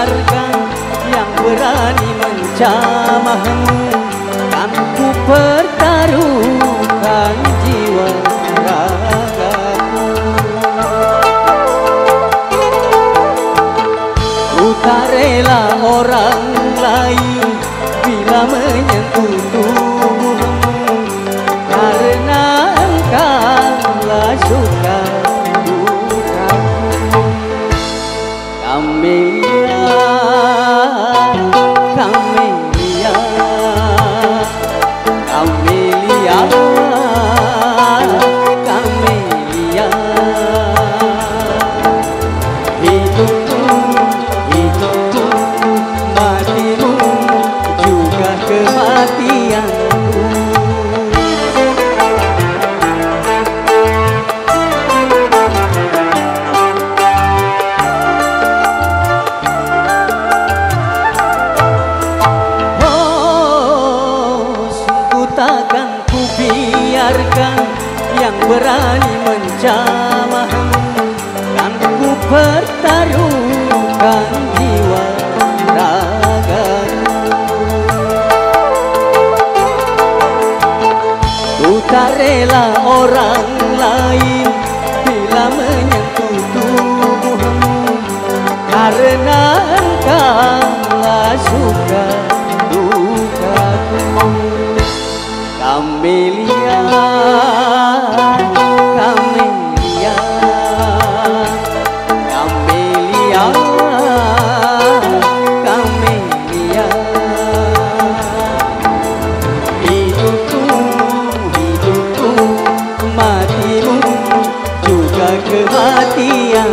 biarkan yang berani mencamahmu, kan ku pertaruhkan jiwa ragaku. Ku tak rela orang lain bila menyentuh tubuhmu, karena engkaulah suka dukaku. Camelia, Camelia, Camelia, Camelia. Hidupku, hidupku, matimu juga kematianku. Takkan ku biarkan yang berani mencamahmu, kan ku pertaruhkan jiwa ragaku. Ku tak rela orang lain bila menyentuh tubuhmu, karena engkaulah suka dukaku. Camelia, Camelia, Camelia, Camelia. Hidupku, hidupku, matimu juga kematian.